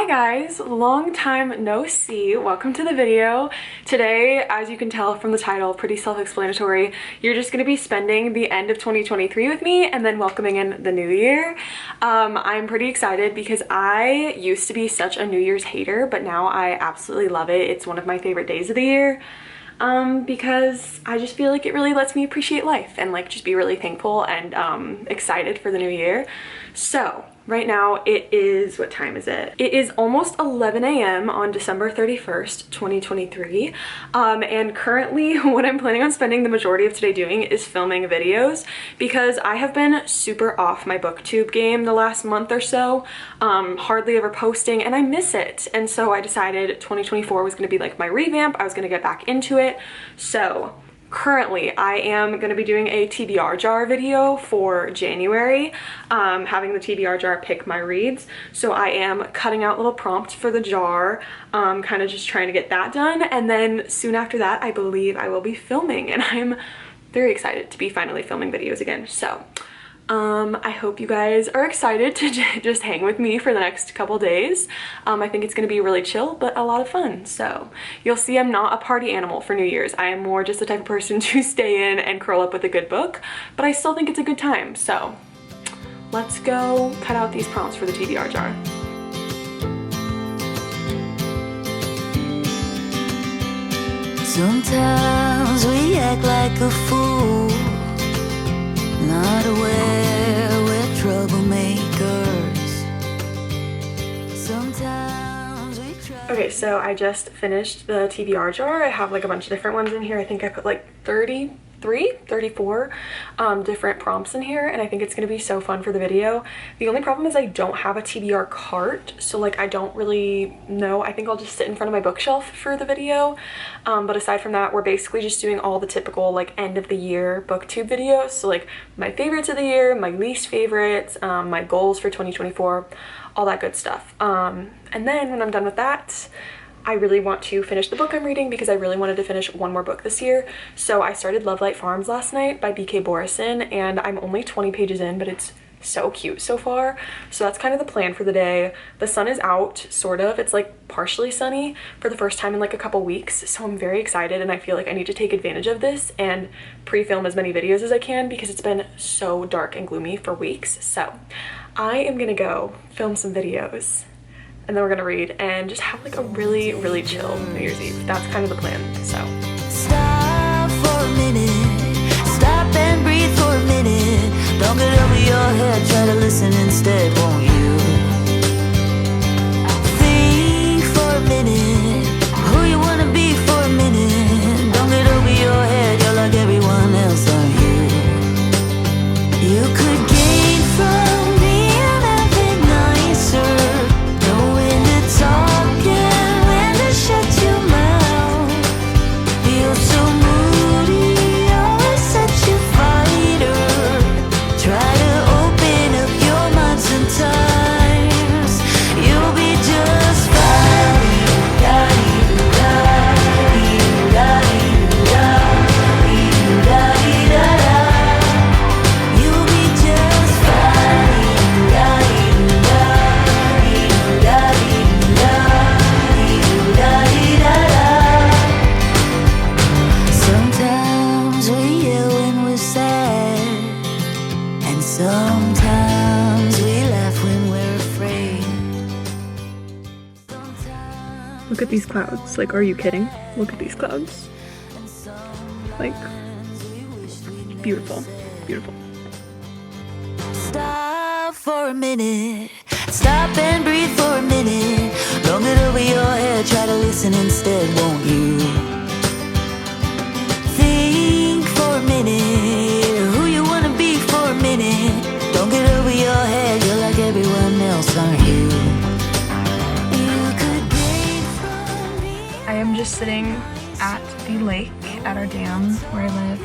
Hi guys, long time no see. Welcome to the video. Today, as you can tell from the title, pretty self-explanatory, you're just gonna be spending the end of 2023 with me and then welcoming in the new year. I'm pretty excited because I used to be such a New Year's hater, but now I absolutely love it. It's one of my favorite days of the year. Because I just feel like it really lets me appreciate life and like just be really thankful and excited for the new year. So right now it is, what time is it? It is almost 11 a.m. on December 31st, 2023. And currently what I'm planning on spending the majority of today doing is filming videos because I have been super off my booktube game the last month or so, hardly ever posting, and I miss it. And so I decided 2024 was gonna be like my revamp. I was gonna get back into it. So currently I am going to be doing a TBR jar video for January, having the TBR jar pick my reads. So I am cutting out little prompts for the jar, kind of just trying to get that done, and then soon after that I believe I will be filming, and I'm very excited to be finally filming videos again. So I hope you guys are excited to just hang with me for the next couple days. I think it's going to be really chill, but a lot of fun. So you'll see I'm not a party animal for New Year's. I am more just the type of person to stay in and curl up with a good book, but I still think it's a good time. So let's go cut out these prompts for the TBR jar. Sometimes we act like a fool, not aware we're troublemakers. Sometimes we try. Okay, so I just finished the TBR jar. I have like a bunch of different ones in here. I think I put like 34 different prompts in here, and I think it's gonna be so fun for the video. The only problem is I don't have a TBR cart, so like I don't really know. I think I'll just sit in front of my bookshelf for the video, but aside from that, we're basically just doing all the typical like end of the year booktube videos. So like my favorites of the year, my least favorites, my goals for 2024, all that good stuff. And then when I'm done with that, I really want to finish the book I'm reading because I really wanted to finish one more book this year. So I started Love Light Farms last night by B.K. Borison, and I'm only 20 pages in, but it's so cute so far. So that's kind of the plan for the day. The sun is out, sort of. It's like partially sunny for the first time in like a couple weeks. So I'm very excited, and I feel like I need to take advantage of this and pre-film as many videos as I can because it's been so dark and gloomy for weeks. So I am gonna go film some videos, and then we're gonna read and just have like a really, really chill New Year's Eve. That's kind of the plan, so. Stop for a minute, stop and breathe for a minute. Don't get over your head, try to listen instead, won't you? Think for a minute, who you wanna be for a minute. Don't get over your head, you're like everyone else, aren't you? You could gain from being a bit nicer, knowing to talk and when to shut your mouth. You're so moody, always such a fighter. Try to open up your mind sometimes. You'll be just fine. You'll be just Sometimes we yell when we're sad, and sometimes we laugh when we're afraid. Look at these clouds. Like, are you kidding? Look at these clouds. Like, beautiful, beautiful. Stop for a minute, stop and breathe for a minute. Don't get over your head, try to listen instead, won't you? Think for a minute, who you wanna be for a minute. Don't get over your head, you're like everyone else, aren't you? You could gain from me. I am just sitting at the lake at our dam where I live,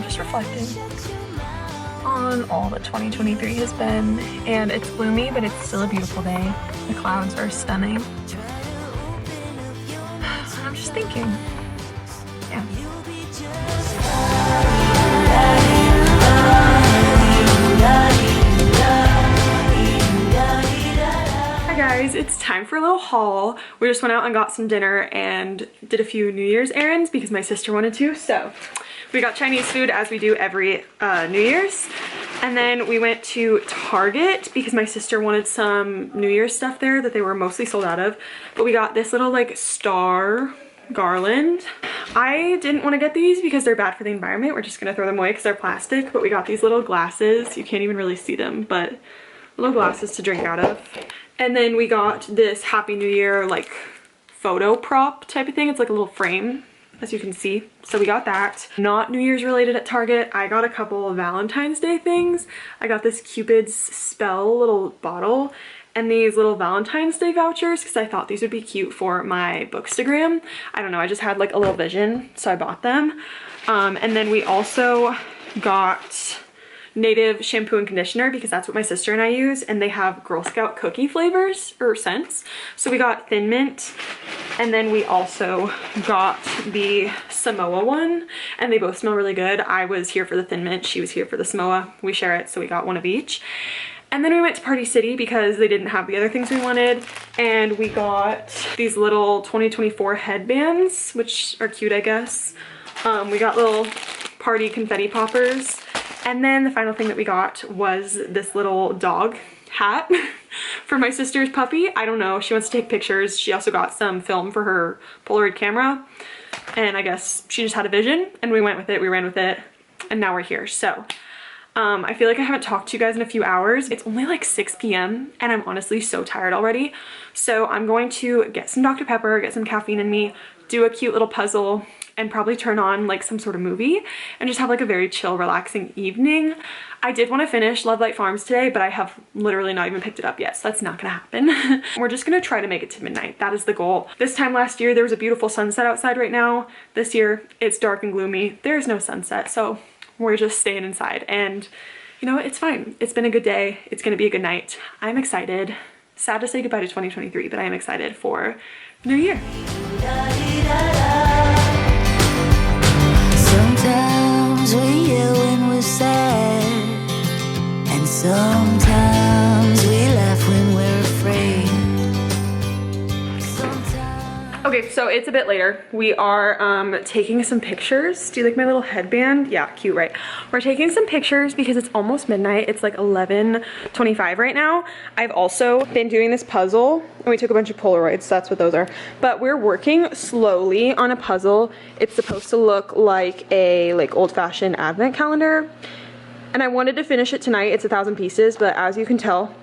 just reflecting on all that 2023 has been, and it's gloomy, but it's still a beautiful day. The clouds are stunning. I'm just thinking, yeah. Hi guys, it's It's time for a little haul. We just went out and got some dinner and did a few New Year's errands because my sister wanted to. So we got Chinese food as we do every New Year's. And then we went to Target because my sister wanted some New Year's stuff there that they were mostly sold out of. But we got this little like star garland. I didn't want to get these because they're bad for the environment. We're just gonna throw them away because they're plastic. But we got these little glasses. You can't even really see them, but little glasses to drink out of. And then we got this Happy New Year like photo prop type of thing. It's like a little frame, as you can see. So we got that. Not New Year's related at Target. I got a couple of Valentine's Day things. I got this Cupid's spell little bottle and these little Valentine's Day vouchers because I thought these would be cute for my Bookstagram. I don't know, I just had like a little vision, so I bought them. And then we also got Native shampoo and conditioner because that's what my sister and I use, and they have Girl Scout cookie flavors or scents. So we got Thin Mint, and then we also got the Samoa one, and they both smell really good. I was here for the Thin Mint, she was here for the Samoa. We share it, so we got one of each. And then we went to Party City because they didn't have the other things we wanted, and we got these little 2024 headbands, which are cute, I guess. We got little party confetti poppers. And then the final thing that we got was this little dog hat for my sister's puppy. I don't know, she wants to take pictures. She also got some film for her Polaroid camera. And I guess she just had a vision and we went with it, we ran with it, and now we're here. So I feel like I haven't talked to you guys in a few hours. It's only like 6 p.m. and I'm honestly so tired already. So I'm going to get some Dr. Pepper, get some caffeine in me, do a cute little puzzle, and probably turn on like some sort of movie and just have like a very chill, relaxing evening. I did want to finish Love Light Farms today, but I have literally not even picked it up yet, so that's not gonna happen. We're just gonna try to make it to midnight. That is the goal. This time last year, there was a beautiful sunset outside right now. This year, it's dark and gloomy. There's no sunset, so we're just staying inside. And you know what? It's fine. It's been a good day. It's gonna be a good night. I'm excited. Sad to say goodbye to 2023, but I am excited for New Year. Sometimes we yell when we're sad, and sometimes we laugh when we're afraid. Okay, so it's a bit later. We are taking some pictures. Do you like my little headband? Yeah, cute, right? We're taking some pictures because it's almost midnight. It's like 11:25 right now. I've also been doing this puzzle and we took a bunch of Polaroids, so that's what those are. But we're working slowly on a puzzle. It's supposed to look like a old-fashioned advent calendar. And I wanted to finish it tonight. It's 1,000 pieces, but as you can tell,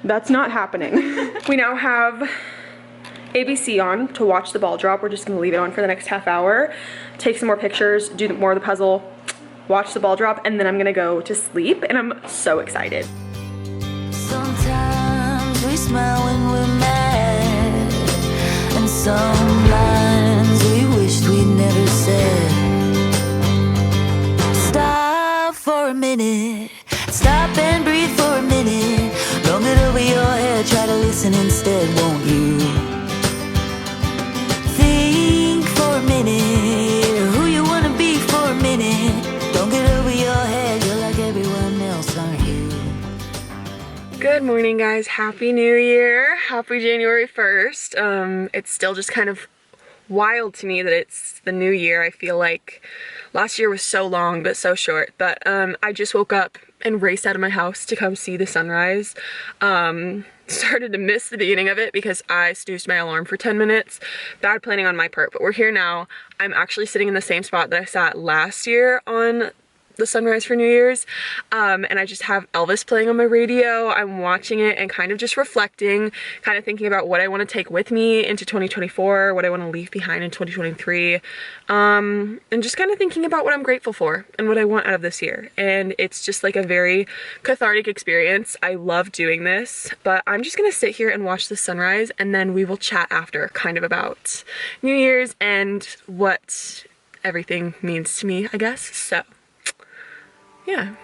that's not happening. We now have ABC on to watch the ball drop. We're just gonna leave it on for the next half hour, take some more pictures, do more of the puzzle, watch the ball drop, and then I'm gonna go to sleep, and I'm so excited. Sometimes we smile when we're mad, and some lines we wished we'd never said. Stop for a minute, stop and breathe for a minute. Don't get over your head, try to listen instead, won't you? Who you wanna be for a minute. Don't get over your head, you're like everyone else, aren't you? Good morning, guys. Happy New Year. Happy January 1st. It's still just kind of wild to me that it's the new year. I feel like last year was so long but so short. But I just woke up and raced out of my house to come see the sunrise. Started to miss the beginning of it because I snoozed my alarm for 10 minutes. Bad planning on my part, but we're here now. I'm actually sitting in the same spot that I sat last year on the sunrise for New Year's, and I just have Elvis playing on my radio. I'm watching it and kind of just reflecting, kind of thinking about what I want to take with me into 2024, what I want to leave behind in 2023, and just kind of thinking about what I'm grateful for and what I want out of this year. And it's just like a very cathartic experience. I love doing this, but I'm just gonna sit here and watch the sunrise, and then we will chat after kind of about New Year's and what everything means to me, I guess. So yeah.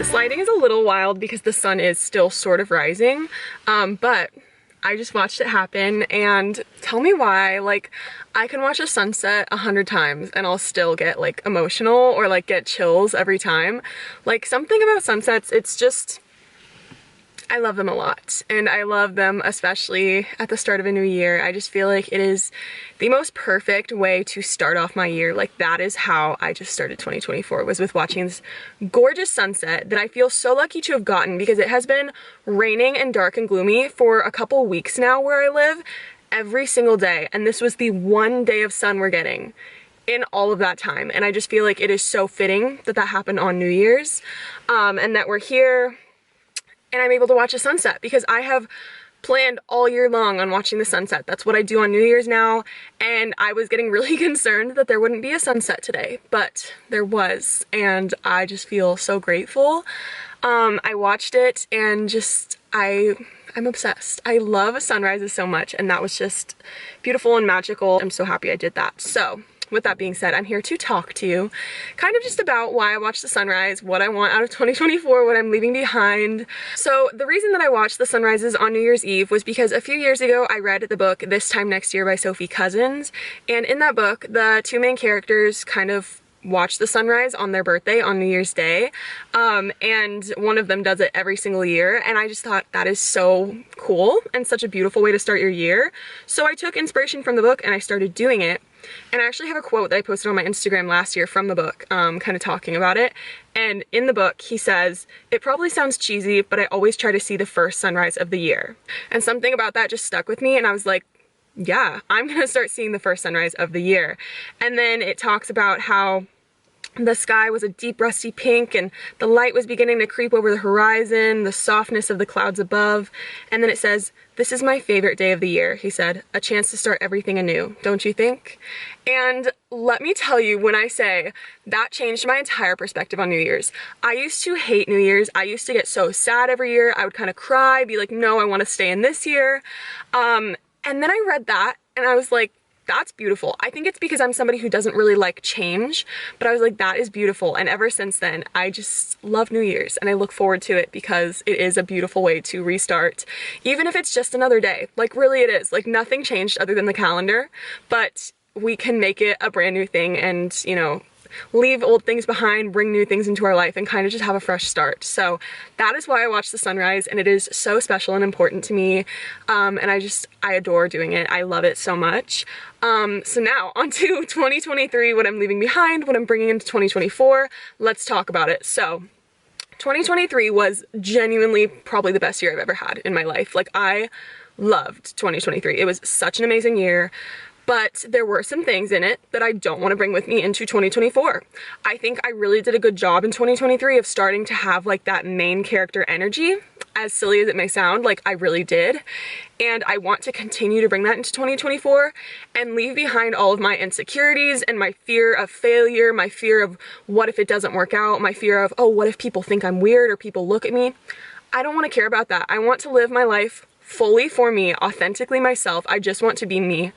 This lighting is a little wild because the sun is still sort of rising, but I just watched it happen, and tell me why, like, I can watch a sunset 100 times and I'll still get like emotional or like get chills every time. Like, something about sunsets, it's just, I love them a lot, and I love them especially at the start of a new year. I just feel like it is the most perfect way to start off my year. Like, that is how I just started 2024, was with watching this gorgeous sunset that I feel so lucky to have gotten, because it has been raining and dark and gloomy for a couple weeks now where I live, every single day, and this was the one day of sun we're getting in all of that time. And I just feel like it is so fitting that that happened on New Year's, and that we're here and I'm able to watch a sunset, because I have planned all year long on watching the sunset. That's what I do on New Year's now, and I was getting really concerned that there wouldn't be a sunset today, but there was, and I just feel so grateful. I watched it and just, I'm obsessed. I love sunrises so much, and that was just beautiful and magical. I'm so happy I did that. So with that being said, I'm here to talk to you kind of just about why I watched the sunrise, what I want out of 2024, what I'm leaving behind. So the reason that I watched the sunrises on New Year's Eve was because a few years ago I read the book This Time Next Year by Sophie Cousins, and in that book the two main characters kind of watch the sunrise on their birthday on New Year's Day, and one of them does it every single year, and I just thought that is so cool and such a beautiful way to start your year. So I took inspiration from the book and I started doing it. And I actually have a quote that I posted on my Instagram last year from the book, kind of talking about it. And in the book, he says, "It probably sounds cheesy, but I always try to see the first sunrise of the year." And something about that just stuck with me, and I was like, yeah, I'm gonna start seeing the first sunrise of the year. And then it talks about how the sky was a deep rusty pink, and the light was beginning to creep over the horizon, the softness of the clouds above. And then it says, "This is my favorite day of the year," he said, "a chance to start everything anew, don't you think?" And let me tell you, when I say that changed my entire perspective on New Year's. I used to hate New Year's. I used to get so sad every year. I would kind of cry, be like, no, I want to stay in this year. And then I read that and I was like, that's beautiful. I think it's because I'm somebody who doesn't really like change, but I was like, that is beautiful. And ever since then, I just love New Year's, and I look forward to it because it is a beautiful way to restart, even if it's just another day. Like, really it is. Like, nothing changed other than the calendar, but we can make it a brand new thing and, you know, leave old things behind, bring new things into our life, and kind of just have a fresh start. So that is why I watch the sunrise, and it is so special and important to me, and I adore doing it. I love it so much. So now on to 2023, what I'm leaving behind, what I'm bringing into 2024. Let's talk about it. So 2023 was genuinely probably the best year I've ever had in my life. Like, I loved 2023. It was such an amazing year. But there were some things in it that I don't want to bring with me into 2024. I think I really did a good job in 2023 of starting to have like that main character energy, as silly as it may sound, like I really did. And I want to continue to bring that into 2024 and leave behind all of my insecurities and my fear of failure, my fear of what if it doesn't work out, my fear of, oh, what if people think I'm weird or people look at me? I don't want to care about that. I want to live my life fully for me, authentically myself. I just want to be me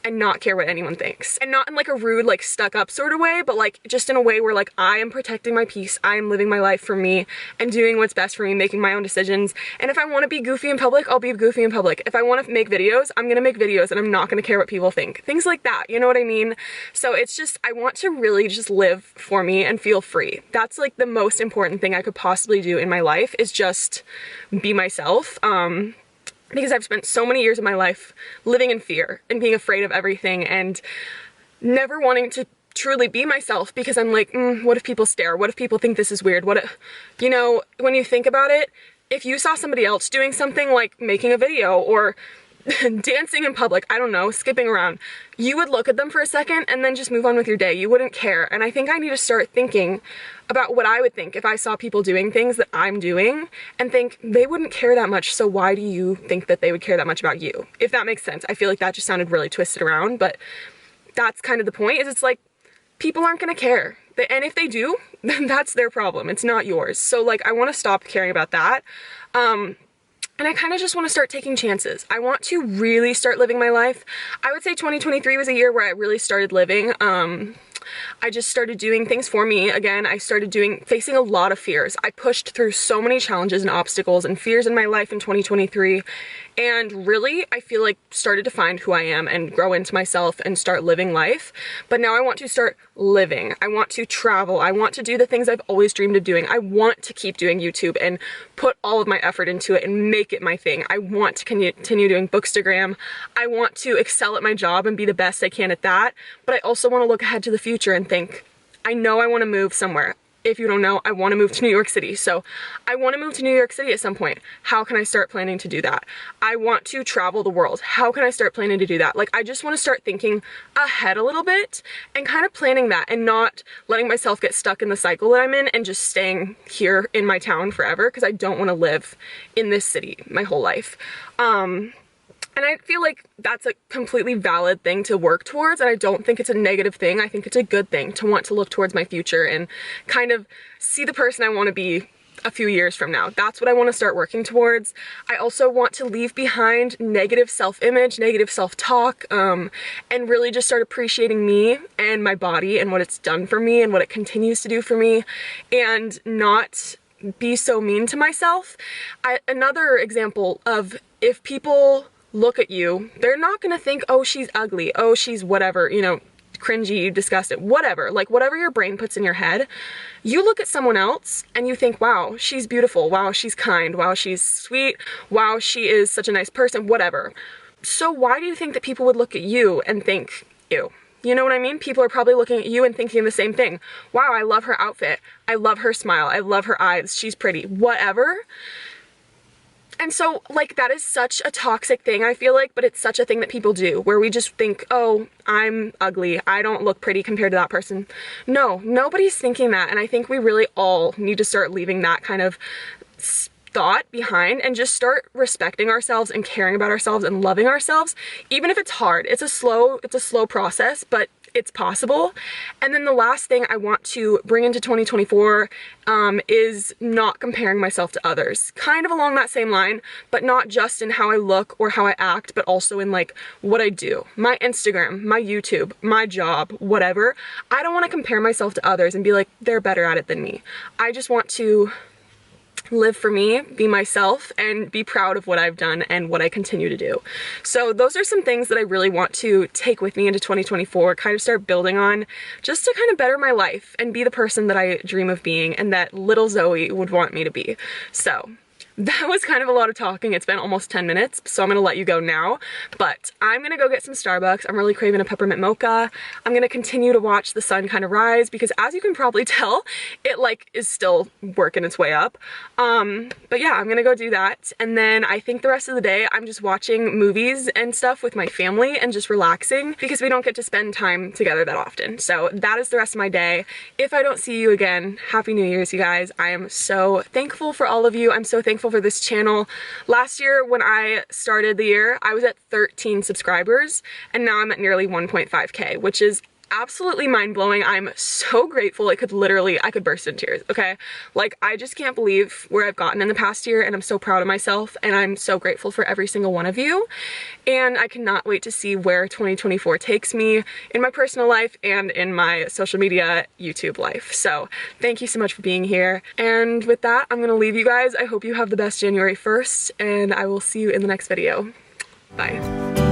and not care what anyone thinks. And not in like a rude, like stuck up sort of way, but like just in a way where like I am protecting my peace, I am living my life for me and doing what's best for me, making my own decisions. And if I want to be goofy in public, I'll be goofy in public. If I want to make videos, I'm gonna make videos, and I'm not gonna care what people think. Things like that, you know what I mean? So it's just, I want to really just live for me and feel free. That's like the most important thing I could possibly do in my life, is just be myself. Because I've spent so many years of my life living in fear and being afraid of everything and never wanting to truly be myself, because I'm like, what if people stare? What if people think this is weird? What if, you know, when you think about it, if you saw somebody else doing something like making a video or dancing in public, I don't know, skipping around, you would look at them for a second and then just move on with your day. You wouldn't care. And I think I need to start thinking about what I would think if I saw people doing things that I'm doing and think they wouldn't care that much, so why do you think that they would care that much about you? If that makes sense. I feel like that just sounded really twisted around, but that's kind of the point, is it's like, people aren't gonna care. And if they do, then that's their problem. It's not yours. So like, I want to stop caring about that. And I kind of just want to start taking chances. I want to really start living my life. I would say 2023 was a year where I really started living. I just started doing things for me again. I started facing a lot of fears. I pushed through so many challenges and obstacles and fears in my life in 2023, and really I feel like started to find who I am and grow into myself and start living life. But now I want to start living. I want to travel. I want to do the things I've always dreamed of doing. I want to keep doing YouTube and put all of my effort into it and make it my thing. I want to continue doing Bookstagram. I want to excel at my job and be the best I can at that. But I also want to look ahead to the future and think, I know I want to move somewhere. If you don't know, I want to move to New York City. So I want to move to New York City at some point. How can I start planning to do that? I want to travel the world. How can I start planning to do that? Like, I just want to start thinking ahead a little bit and kind of planning that and not letting myself get stuck in the cycle that I'm in and just staying here in my town forever, because I don't want to live in this city my whole life. And I feel like that's a completely valid thing to work towards, and I don't think it's a negative thing. I think it's a good thing to want to look towards my future and kind of see the person I want to be a few years from now. That's what I want to start working towards. I also want to leave behind negative self-image, negative self-talk, and really just start appreciating me and my body and what it's done for me and what it continues to do for me, and not be so mean to myself. Another example of, if people look at you, they're not gonna think, oh, she's ugly, oh, she's whatever, you know, cringy, disgusting, whatever. Like, whatever your brain puts in your head, you look at someone else and you think, wow, she's beautiful, wow, she's kind, wow, she's sweet, wow, she is such a nice person, whatever. So why do you think that people would look at you and think, ew? You know what I mean? People are probably looking at you and thinking the same thing. Wow, I love her outfit, I love her smile, I love her eyes, she's pretty, whatever. And so, like, that is such a toxic thing, I feel like, but it's such a thing that people do, where we just think, oh, I'm ugly, I don't look pretty compared to that person. No, nobody's thinking that, and I think we really all need to start leaving that kind of thought behind and just start respecting ourselves and caring about ourselves and loving ourselves, even if it's hard. It's a slow process, but it's possible. And then the last thing I want to bring into 2024 is not comparing myself to others. Kind of along that same line, but not just in how I look or how I act, but also in like what I do. My Instagram, my YouTube, my job, whatever. I don't want to compare myself to others and be like, they're better at it than me. I just want to live for me, be myself, and be proud of what I've done and what I continue to do. So those are some things that I really want to take with me into 2024, kind of start building on, just to kind of better my life and be the person that I dream of being and that little Zoe would want me to be. So that was kind of a lot of talking. It's been almost 10 minutes, so I'm gonna let you go now. But I'm gonna go get some Starbucks. I'm really craving a peppermint mocha. I'm gonna continue to watch the sun kind of rise, because as you can probably tell, it like is still working its way up. But yeah, I'm gonna go do that. And then I think the rest of the day, I'm just watching movies and stuff with my family and just relaxing, because we don't get to spend time together that often. So that is the rest of my day. If I don't see you again, Happy New Year's, you guys. I am so thankful for all of you. I'm so thankful for this channel. Last year when I started the year, I was at 13 subscribers, and now I'm at nearly 1.5K, which is absolutely mind-blowing. I'm so grateful. I could burst into tears, okay? Like, I just can't believe where I've gotten in the past year, and I'm so proud of myself, and I'm so grateful for every single one of you. And I cannot wait to see where 2024 takes me in my personal life and in my social media YouTube life. So thank you so much for being here. And with that, I'm gonna leave you guys. I hope you have the best January 1st, and I will see you in the next video. Bye.